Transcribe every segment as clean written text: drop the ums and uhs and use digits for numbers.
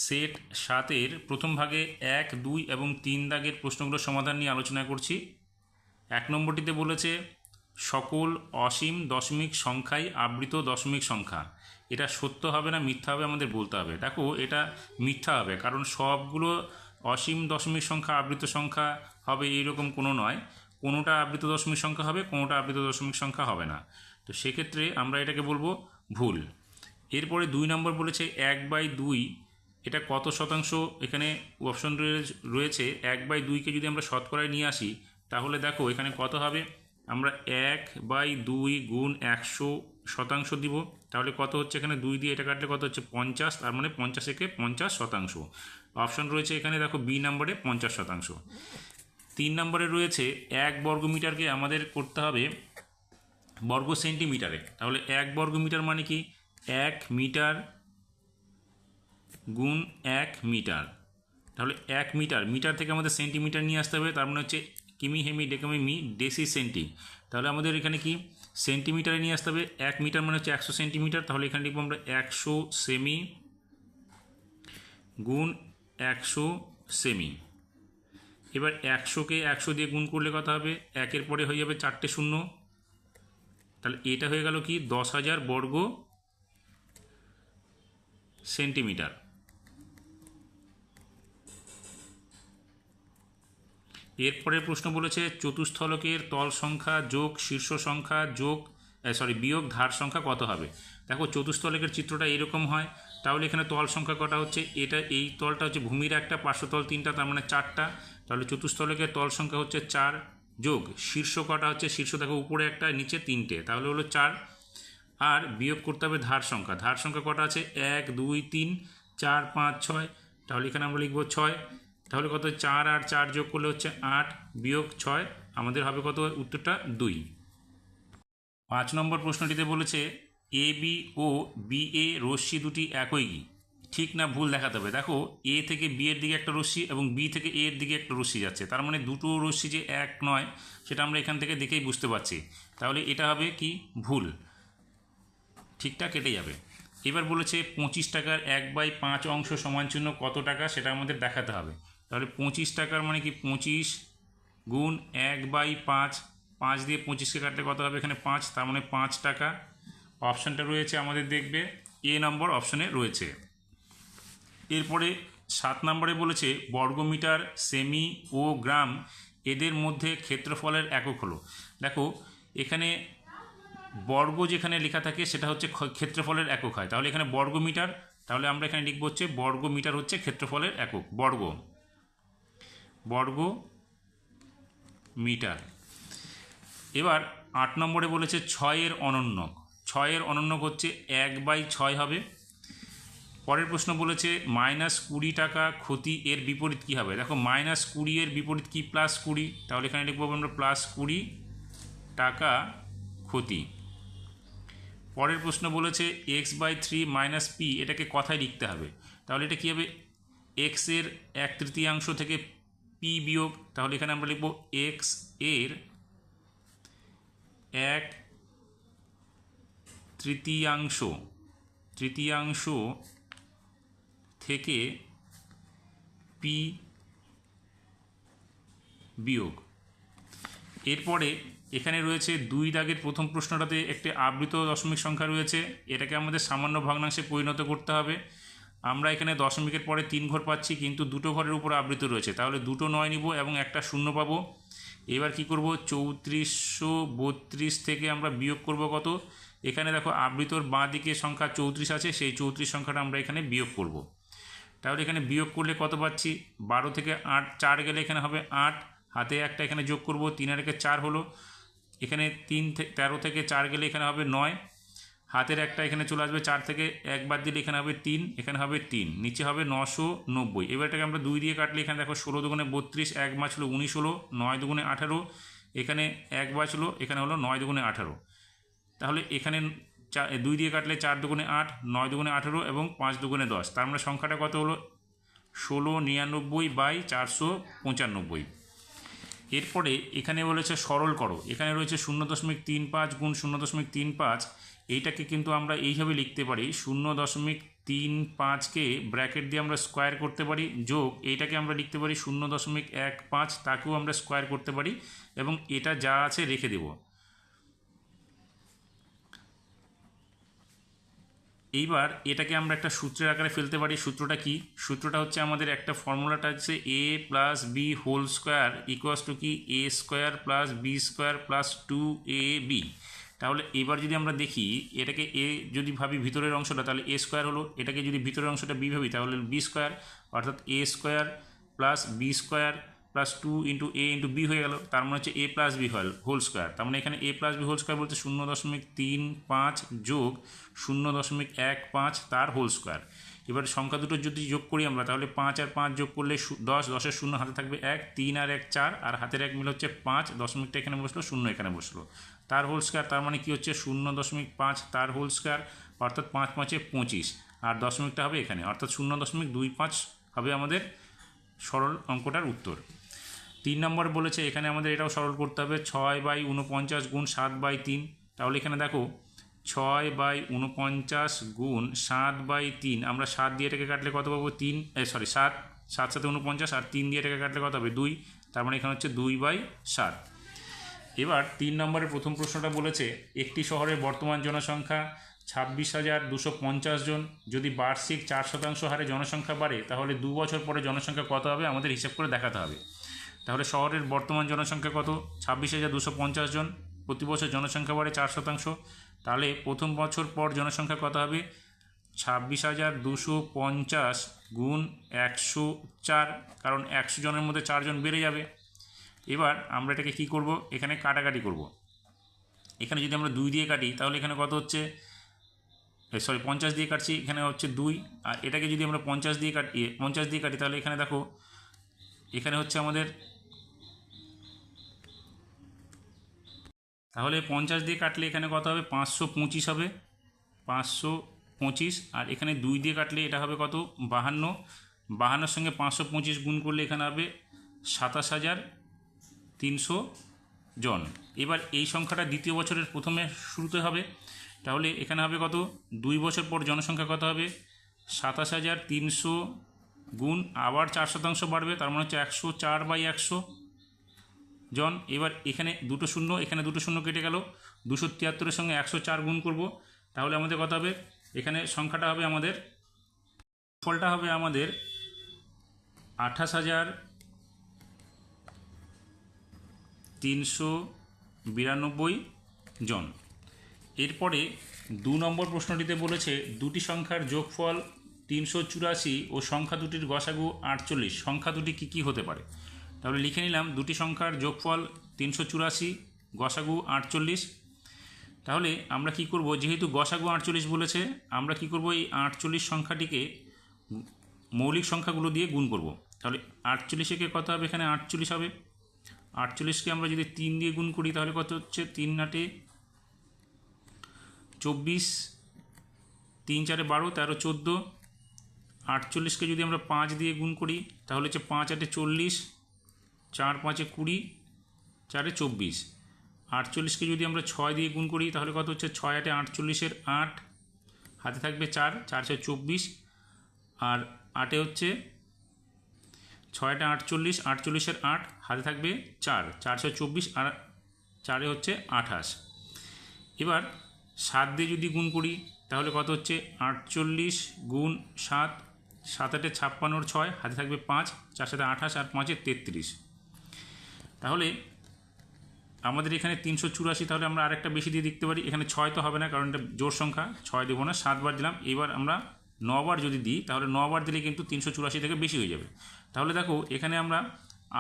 Set 7-এর প্রথম ভাগে 1, 2 এবং 3 দাগের প্রশ্নগুলোর সমাধান নিয়ে আলোচনা করছি। 1 নম্বরটিতে বলেছে সকল অসীম দশমিক সংখ্যাই আবৃত দশমিক সংখ্যা। এটা সত্য হবে না মিথ্যা হবে আমাদের বলতে হবে। দেখো এটা মিথ্যা হবে, কারণ সবগুলো অসীম দশমিক সংখ্যা আবৃত সংখ্যা হবে এইরকম কোনো নয়। কোনোটা আবৃত দশমিক সংখ্যা হবে, কোনোটা আবৃত দশমিক সংখ্যা হবে না। তো সেক্ষেত্রে আমরা এটাকে বলবো ভুল। এরপরে 2 নম্বর বলেছে 1/2 এটা কত শতাংশ। এখানে অপশন রয়েছে 1/2কে যদি আমরা শতকরায় নিয়ে আসি তাহলে দেখো এখানে কত হবে। আমরা 1/2 গুণ 100% দিব, তাহলে কত হচ্ছে, এখানে 2 দিয়ে এটা কাটলে কত হচ্ছে 50, তার মানে 50 50%। অপশন রয়েছে এখানে দেখো বি নম্বরে 50%। 3 নম্বরে রয়েছে 1 বর্গমিটারকে আমাদের করতে হবে বর্গ সেন্টিমিটারে। তাহলে 1 বর্গমিটার মানে কি 1 মিটার গুণ 1 মিটার। তাহলে 1 মিটার, মিটার থেকে আমাদের সেন্টিমিটার নিয়ে আসতে হবে, তার মানে হচ্ছে কিমি হেমি ডেকামি মি ডেসি সেন্টি। তাহলে আমাদের এখানে কি সেন্টিমিটারে নিয়ে আসতে হবে। 1 মিটার মানে হচ্ছে 100 সেন্টিমিটার, তাহলে এখানে লিখবো আমরা 100 সেমি গুণ 100 সেমি। এবার 100কে 100 দিয়ে গুণ করলে কত হবে, 1-এর পরে হয়ে যাবে 4টে শূন্য, তাহলে এটা হয়ে গেল কি 10,000 বর্গ সেন্টিমিটার। এরপরের প্রশ্ন বলেছে চতুস্থলকের তল সংখ্যা যোগ শীর্ষ সংখ্যা বিয়োগ ধার সংখ্যা কত হবে। দেখো চতুস্থলকের চিত্রটা এরকম হয়, তাহলে এখানে তল সংখ্যা কটা হচ্ছে, এটা এই তলটা হচ্ছে ভূমির একটা, পার্শ্বতল 3টা, তার মানে 4টা। তাহলে চতুস্থলকের তল সংখ্যা হচ্ছে 4 যোগ শীর্ষ কটা হচ্ছে, শীর্ষ দেখো উপরে একটা নিচে 3টে, তাহলে হলো 4। আর বিয়োগ করতে হবে ধার সংখ্যা। ধার সংখ্যা কটা আছে 1, 2, 3, 4, 5, 6, তাহলে এখানে আমরা লিখবো 6। তাহলে কত 4 আর 4 যোগ করলে হচ্ছে 8 বিয়োগ 6, আমাদের হবে কত, উত্তরটা 2। 5 নম্বর প্রশ্নটিতে বলেছে A B O B A রশ্মি দুটি একই কি, ঠিক না ভুল দেখাতে হবে। দেখো এ থেকে বি এর দিকে একটা রশ্মি এবং বি থেকে এ এর দিকে একটা রশ্মি যাচ্ছে, তার মানে দুটো রশ্মি যে এক নয় সেটা আমরা এখান থেকে দেখেই বুঝতে পারছি। তাহলে এটা হবে কি ভুল, ঠিকটা কেটে যাবে। এবার বলেছে 25 টাকার 1/5 অংশ সমানচিহ্ন কত টাকা, সেটা আমাদের দেখাতে হবে। তাহলে 25 টাকার মানে কি 25 গুণ 1/5, 5 দিয়ে 25কে কাটলে কত হবে, এখানে 5, তার মানে 5 টাকা। অপশানটা রয়েছে আমাদের দেখবে এ নম্বর অপশানে রয়েছে। এরপরে 7 নম্বরে বলেছে বর্গমিটার, সেমি ও গ্রাম এদের মধ্যে ক্ষেত্রফলের একক হলো। দেখো এখানে বর্গ যেখানে লেখা থাকে সেটা হচ্ছে ক্ষেত্রফলের একক হয়, তাহলে এখানে বর্গমিটার, তাহলে আমরা এখানে লিখব হচ্ছে বর্গমিটার হচ্ছে ক্ষেত্রফলের একক, বর্গ মিটার। এবার 8 নম্বরে বলেছে 6-এর অনন্যক। 6-এর অনন্যক হচ্ছে 1/6 হবে। পরের প্রশ্ন বলেছে -20 টাকা ক্ষতি এর বিপরীত কী হবে। দেখো -20 এর বিপরীত কি +20, তাহলে এখানে লিখবো আমরা +20 টাকা ক্ষতি। পরের প্রশ্ন বলেছে x/3 - p এটাকে কথায় লিখতে হবে, তাহলে এটা কী হবে, x এর 1/3 থেকে p বিয়োগ, তাহলে এখানে আমরা লিখব x এর 1/3 থেকে p বিয়োগ। এরপরে এখানে রয়েছে 2 দাগের প্রথম প্রশ্নটাতে একটি আবৃত দশমিক সংখ্যা রয়েছে, এটাকে আমাদের সামান্য ভগ্নাংশে পরিণত করতে হবে। আমরা এখানে দশমিকের পরে 3 ঘর পাচ্ছি, কিন্তু দুটো ঘরের উপর আবৃত রয়েছে, তাহলে দুটো 9 নিব এবং একটা 0 পাবো। এবার কি করব, 3432 থেকে আমরা বিয়োগ করব কত, এখানে দেখো আবৃতর বাঁ দিকে সংখ্যা 34 আছে, সেই 34 সংখ্যাটা আমরা এখানে বিয়োগ করব। তাহলে এখানে বিয়োগ করলে কত পাচ্ছি, 12 থেকে 8 4 গেলে এখানে হবে 8, হাতে একটা এখানে যোগ করব, 3 আর 4 হলো, এখানে 13 থেকে 4 গেলে এখানে হবে 9, হাতের একটা এখানে চলে আসবে, 4 থেকে 1 বাদ দিলে এখানে হবে 3, এখানে হবে 3, নিচে হবে 990। এবার এটাকে আমরা 2 দিয়ে কাটলে এখানে দেখো 16 দুগুণে 32, 1 বাঁচলো 19 হলো, 9 দুগুণে 18, এখানে 1 বাঁচলো, এখানে হলো 9 দুগুণে 18। তাহলে এখানে 2 দিয়ে কাটলে 4 দুগুণে 8, 9 দুগুণে 18 এবং 5 দুগুণে 10, তার মানে সংখ্যাটা কত হলো 1699/495। এরপরে এখানে বলেছে সরল করো, এখানে রয়েছে 0.35 গুণ 0.35, এইটাকে কিন্তু আমরা এইভাবে লিখতে পারি 0.35 3-5কে ব্র্যাকেট দিয়ে আমরা স্কোয়ার করতে পারি, যোগ এইটাকে আমরা লিখতে পারি 0.15, তাকেও আমরা স্কোয়ার করতে পারি, এবং এটা যা আছে রেখে দেব। এইবার এটাকে আমরা একটা সূত্রের আকারে ফেলতে পারি। সূত্রটা কি? সূত্রটা হচ্ছে আমাদের একটা ফর্মুলাটা হচ্ছে a plus B whole square equals to কি a square plus B square plus 2ab। তাহলে এবার যদি আমরা দেখি এটাকে a যদি ভাবি ভিতরের অংশটা, তাহলে a স্কোয়ার হলো, এটাকে যদি ভিতরের অংশটা b ভাবি তাহলে b স্কোয়ার, অর্থাৎ a square plus B square plus 2 into a into b হয়ে গেল। তার মানে হচ্ছে a plus B whole square. তার মানে এখানে a plus B whole square বলতে 0.35 যোগ 0.15 তার হোল স্কোয়ার। এবার সংখ্যা দুটো যদি যোগ করি আমরা, তাহলে 5 আর 5 যোগ করলে 10, 10-এর 0 হাতে থাকবে 1, 3 আর 1 4, আর হাতের 1 মিলে হচ্ছে 5, দশমিকটা এখানে বসলো, 0 এখানে বসলো, তার হোল স্কোয়ার। তার মানে কি হচ্ছে 0.5 তার হোল স্কোয়ার, অর্থাৎ 5 5-এ 25, আর দশমিকটা হবে এখানে, অর্থাৎ 0.25 হবে আমাদের সরল অঙ্কটার উত্তর। 3 নম্বর বলেছে এখানে আমাদের এটাও সরল করতে হবে, 6/49 গুণ 7/3। তাহলে এখানে দেখো 6/49 গুণ 7/3, আমরা 7 দিয়ে এটাকে কাটলে কত পাবো? 3, 7 7 7 49, আর 3 দিয়ে এটাকে কাটলে কত হবে? 2। তার মানে এখানে হচ্ছে 2/7। এবার 3 নম্বরের প্রথম প্রশ্নটা বলেছে একটি শহরের বর্তমান জনসংখ্যা 26,250 জন, যদি বার্ষিক 4% হারে জনসংখ্যা বাড়ে তাহলে 2 বছর পরে জনসংখ্যা কত হবে আমাদের হিসাব করে দেখাতে হবে। তাহলে শহরের বর্তমান জনসংখ্যা কত? 26,250 জন, প্রতি বছর জনসংখ্যা বাড়ে 4%, তাহলে প্রথম বছর পর জনসংখ্যা কত হবে? 26,250 গুণ 104, কারণ 100 জনের মধ্যে 4 জন বেড়ে যাবে। এবার আমরা এটাকে কি করব? এখানে কাটাকাটি করব। এখানে যদি আমরা 2 দিয়ে কাটি তাহলে এখানে কত হচ্ছে? 50 দিয়ে কাটছি, এখানে হচ্ছে 2, আর এটাকে যদি আমরা 50 দিয়ে কাটি তাহলে এখানে দেখো এখানে হচ্ছে আমাদের, তাহলে 50 দিয়ে কাটলে এখানে কত হবে? 525 হবে, 525, আর এখানে 2 দিয়ে কাটলে এটা হবে কত? 52, 52-এর সঙ্গে 525 গুণ করলে এখানে হবে 27,300 জন। এবার এই সংখ্যাটা দ্বিতীয় বছরের প্রথমে শুরুতে হবে, তাহলে এখানে হবে কত? 2 বছর পর জনসংখ্যা কত হবে? 27,300 গুণ আবার 4% বাড়বে, তার মানে হচ্ছে 104/100 জন। এবার এখানে দুটো শূন্য, এখানে দুটো শূন্য কেটে গেল, 273-এর সঙ্গে 104 গুণ করব, তাহলে আমাদের কত হবে? এখানে সংখ্যাটা হবে আমাদের, ফলটা হবে আমাদের 28,392 জন। এরপরে 2 নম্বর প্রশ্নটিতে বলেছে দুটি সংখ্যার যোগফল 384 ও সংখ্যা দুটির গসাগু 48, সংখ্যা দুটি কী কী হতে পারে? তাহলে লিখে নিলাম দুটি সংখ্যার যোগফল 384, গসাগু 48। তাহলে আমরা কি করব? যেহেতু গসাগু 48 বলেছে, আমরা কি করব? এই 48 সংখ্যাটিকে মৌলিক সংখ্যাগুলো দিয়ে গুণ করব। তাহলে 48-কে কত হবে? এখানে 48 হবে। 48-কে আমরা যদি 3 দিয়ে গুণ করি তাহলে কত হচ্ছে? 3 8 24, 3 4 12, 13 14। 48-কে যদি আমরা 5 দিয়ে গুণ করি তাহলে হচ্ছে 5 8 40, 4 5 20, 4 24। 48-কে যদি আমরা 6 দিয়ে গুণ করি তাহলে কত হচ্ছে? 6 8 48-এর 8, হাতে থাকবে 4, 4 6 24, আর 8 হচ্ছে 6 8 48, 48-এর 8, হাতে থাকবে 4, 4 6 24, আর 4 হচ্ছে 28। এবার 7 দিয়ে যদি গুণ করি তাহলে কত হচ্ছে? 48 গুণ 7, 7 8 56-এর 6, হাতে থাকবে 5, 4 7 28, আর 5 33। তাহলে আমাদের এখানে 384, তাহলে আমরা আরেকটা বেশি দিয়ে দেখতে পারি। এখানে 6 তো হবে না, কারণ এটা জোড় সংখ্যা, 6 দেবো না, 7 বার দিলাম। এবার আমরা 9 বার যদি দিই তাহলে 9 বার দিলে কিন্তু 384 থেকে বেশি হয়ে যাবে। তাহলে দেখো এখানে আমরা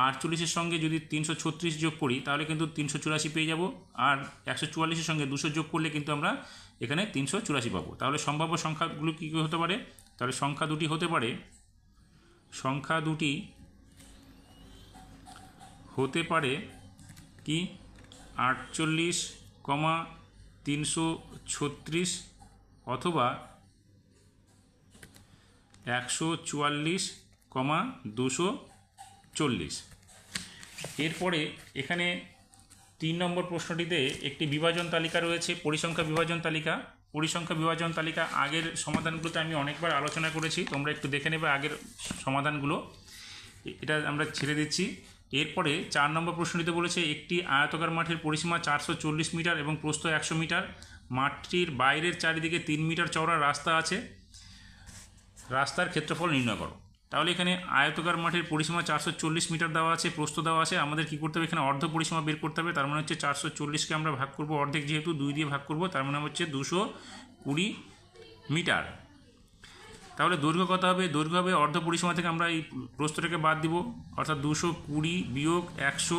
48-এর সঙ্গে যদি 336 যোগ করি তাহলে কিন্তু 384 পেয়ে যাব, আর 144-এর সঙ্গে 200 যোগ করলে কিন্তু আমরা এখানে 384 পাবো। তাহলে সম্ভাব্য সংখ্যাগুলো কী কী হতে পারে? তাহলে সংখ্যা দুটি হতে পারে, সংখ্যা দুটি হতে পারে কি? 48,336 অথবা 144,240। এরপরে এখানে 3 নম্বর প্রশ্নটিতে একটি বিভাজন তালিকা রয়েছে, পরিসংখ্যা বিভাজন তালিকা। পরিসংখ্যা বিভাজন তালিকা আগের সমাধানগুলোতে আমি অনেকবার আলোচনা করেছি, তোমরা একটু দেখে নেবে আগের সমাধানগুলো। এটা আমরা ছেড়ে দিচ্ছি। এরপরে 4 নম্বর প্রশ্নটিতে বলেছে একটি আয়তাকার মাঠের পরিসীমা 440 মিটার এবং প্রস্থ 100 মিটার। মাঠটির বাইরের চারিদিকে 3 মিটার চওড়া রাস্তা আছে, রাস্তার ক্ষেত্রফল নির্ণয় করো। তাহলে এখানে আয়তাকার মাঠের পরিসীমা 440 মিটার দেওয়া আছে, প্রস্থ দেওয়া আছে। আমাদের কী করতে হবে, এখানে অর্ধ পরিসীমা বের করতে হবে। তার মানে হচ্ছে 440কে আমরা ভাগ করব অর্ধেক, যেহেতু 2 দিয়ে ভাগ করব, তার মানে হচ্ছে 220 মিটার। তাহলে দৈর্ঘ্য কত হবে, দৈর্ঘ্য হবে অর্ধ পরিসীমা থেকে আমরা এই প্রস্থটাকে বাদ দিব, অর্থাৎ 220 বিয়োগ 100,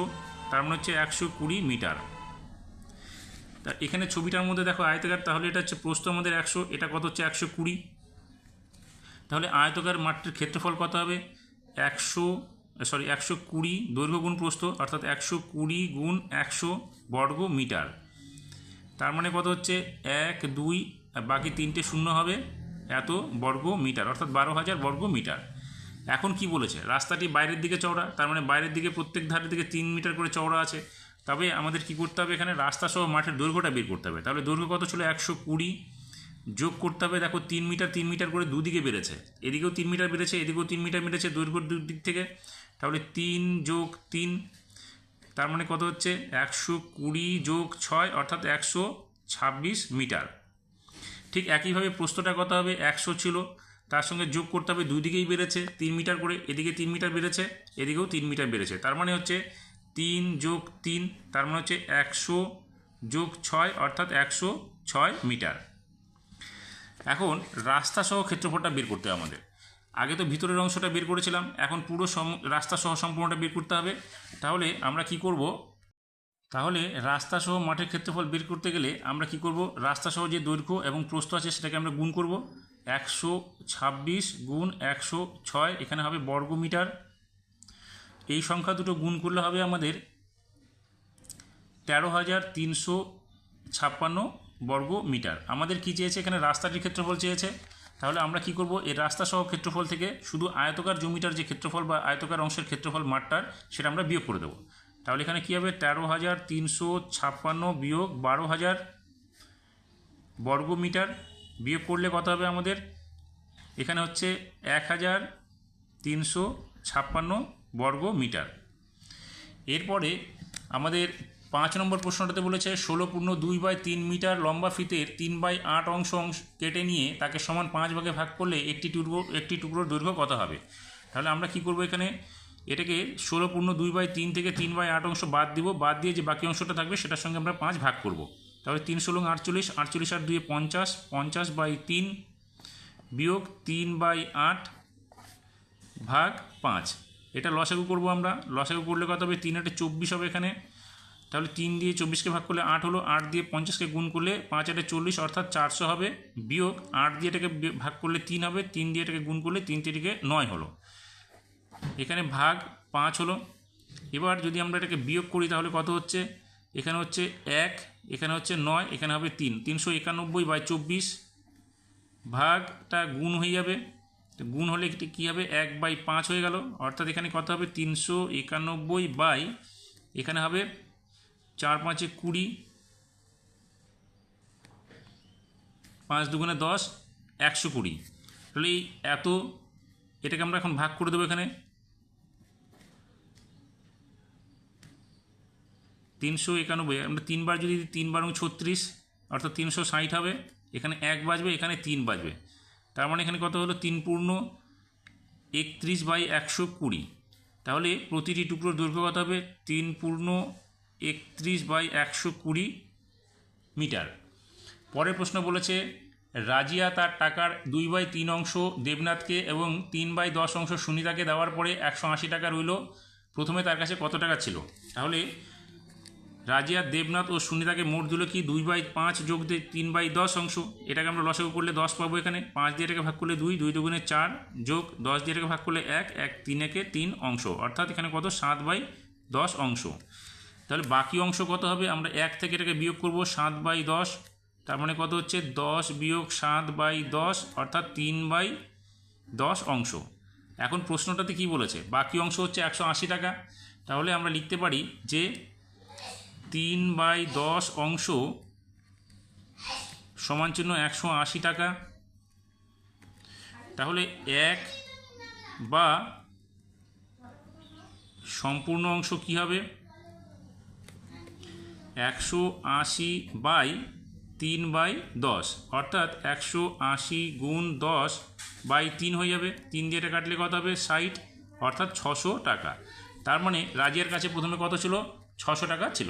তার মানে হচ্ছে 120 মিটার। তা এখানে ছবিটার মধ্যে দেখো আয়তাকার, তাহলে এটা হচ্ছে প্রস্থ আমাদের 100, এটা কত হচ্ছে 120। তাহলে আয়তাকার মাঠটির ক্ষেত্রফল কত হবে, 120 দৈর্ঘ্য গুণ প্রস্থ, অর্থাৎ 120 গুণ 100 বর্গ মিটার। তার মানে কত হচ্ছে 1 2 বাকি 3টে শূন্য হবে, এত বর্গ মিটার, অর্থাৎ 12,000 বর্গ মিটার। এখন কি বলেছে, রাস্তাটি বাইরের দিকে চওড়া, তার মানে বাইরের দিকে প্রত্যেক ধারের দিকে 3 মিটার করে চওড়া আছে। তবে আমাদের কি করতে হবে, এখানে রাস্তা সহ মাঠের দৈর্ঘ্যটা বের করতে হবে। তাহলে দৈর্ঘ্য কত ছিল 120, যোগ করতে হবে, দেখো 3 মিটার করে দুদিকে বেড়েছে, এদিকেও 3 মিটার বেড়েছে, এদিকেও 3 মিটার বেড়েছে দৈর্ঘ্যের দুদিক থেকে। তাহলে 3 যোগ 3, তার মানে কত হচ্ছে 120 যোগ 6, অর্থাৎ 126 মিটার। ঠিক একইভাবে প্রস্থটা কত হবে, 100 ছিল, তার সঙ্গে যোগ করতে হবে, দুই দিকেই বেড়েছে 3 মিটার করে, এদিকে 3 মিটার বেড়েছে, এদিকেও 3 মিটার বেড়েছে, তার মানে হচ্ছে 3 যোগ 3, তার মানে হচ্ছে 100 যোগ 6, অর্থাৎ 106 মিটার। এখন রাস্তা সহ ক্ষেত্রফলটা বের করতে হবে আমাদের। আগে তো ভিতরের অংশটা বের করেছিলাম, এখন পুরো রাস্তা সহ সম্পূর্ণটা বের করতে হবে। তাহলে আমরা কি করব, তাহলে রাস্তা সহ মাঠের ক্ষেত্রফল বের করতে গেলে আমরা কি করব, রাস্তা সহ যে দৈর্ঘ্য এবং প্রস্থ আছে সেটাকে আমরা গুণ করব। 126 গুণ 106, এখানে হবে বর্গ মিটার। এই সংখ্যা দুটো গুণ করলে হবে আমাদের 13,356 বর্গ মিটার। আমাদের কি চেয়েছে, এখানে রাস্তাটির ক্ষেত্রফল চেয়েছে। তাহলে আমরা কি করব, এই রাস্তা সহ ক্ষেত্রফল থেকে শুধু আয়তাকার জমিটার যে ক্ষেত্রফল বা আয়তাকার অংশের ক্ষেত্রফল মাঠটার, সেটা আমরা বিয়োগ করে দেবো। তাহলে এখানে কী হবে, 13,356 বিয়োগ 12,000 বর্গ মিটার, বিয়োগ করলে কত হবে আমাদের, এখানে হচ্ছে 1,356 বর্গ মিটার। এরপরে আমাদের 5 নম্বর প্রশ্নটাতে বলেছে 16.2/3 মিটার লম্বা ফিতের 3/8 অংশ কেটে নিয়ে তাকে সমান 5 ভাগে ভাগ করলে একটি টুকরোর দৈর্ঘ্য কত হবে। তাহলে আমরা কি করব, এখানে এটাকে 16.2/3 থেকে 3/8 অংশ বাদ দিব, বাদ দিয়ে যে বাকি অংশটা থাকবে সেটার সঙ্গে আমরা 5 ভাগ করব। তাহলে 3 × 48, 48 আর 2 50, 50/3 বিয়োগ 3/8 ভাগ 5। এটা লসাগু করব আমরা, লসাগু করলে কত হবে, 3 8 24 হবে এখানে। তাহলে 3 দিয়ে 24কে ভাগ করলে 8 হলো, 8 দিয়ে 50কে গুণ করলে 5 8 40, অর্থাৎ 400 হবে, বিয়োগ 8 দিয়ে এটাকে ভাগ করলে 3 হবে, 3 দিয়ে এটাকে গুণ করলে 3 3 9 হলো, এখানে ভাগ 5 হলো। এবার যদি আমরা এটাকে বিয়োগ করি তাহলে কত হচ্ছে, এখানে হচ্ছে 1, এখানে হচ্ছে 9, এখানে হবে 3, 391/24 ভাগটা গুণ হয়ে যাবে, গুণ হলে এটি কী হবে, 1/5 হয়ে গেল, অর্থাৎ এখানে কত হবে 391 এখানে হবে 4 5 20, 5 2 10, 120। তাহলে এই এত, এটাকে আমরা এখন ভাগ করে দেবো। এখানে 391 আমরা 3 বার যদি 3 বার 36, অর্থাৎ 360 হবে, এখানে 1 বাজবে, এখানে 3 বাজবে, তার মানে এখানে কত হলো 3 পূর্ণ 31/120। তাহলে প্রতিটি টুকরোর দৈর্ঘ্য কত হবে, 3 পূর্ণ 31/120 মিটার। পরের প্রশ্ন বলেছে রাজিয়া তার টাকার 2/3 অংশ দেবনাথকে এবং 3/10 অংশ সুনিতাকে দেওয়ার পরে 180 টাকা রইল। প্রথমে তার কাছে কত টাকা ছিল। তাহলে রাজিয়া, দেবনাথ ও সুনিতাকে মোট দিল কি 2/5 যোগ 3/10 অংশ, এটাকে আমরা লসাগু করলে 10 পাবো। এখানে 5 দিয়ে এটাকে ভাগ করলে 2, 2 2 4 যোগ 10 দিয়ে এটাকে ভাগ করলে 1, 1 3 একে 3 অংশ, অর্থাৎ এখানে কত 7/10 অংশ। তাহলে বাকি অংশ কত হবে, আমরা 1 থেকে এটাকে বিয়োগ করব 7/10, তার মানে কত হচ্ছে 10 বিয়োগ 7/10, অর্থাৎ 3/10 অংশ। এখন প্রশ্নটাতে কি বলেছে, বাকি অংশ হচ্ছে 180 টাকা। তাহলে আমরা লিখতে পারি যে 3/10 অংশ সমান চিহ্ন 180 টাকা। তাহলে 1 বা সম্পূর্ণ অংশ কি হবে? 180/3/10, অর্থাৎ 180 গুণ 10/3 হয়ে যাবে। 3 দিয়ে এটা কাটলে কত হবে? 60, অর্থাৎ 600 টাকা। তার মানে রাজিয়ার কাছে প্রথমে কত ছিল? 600 টাকা ছিল।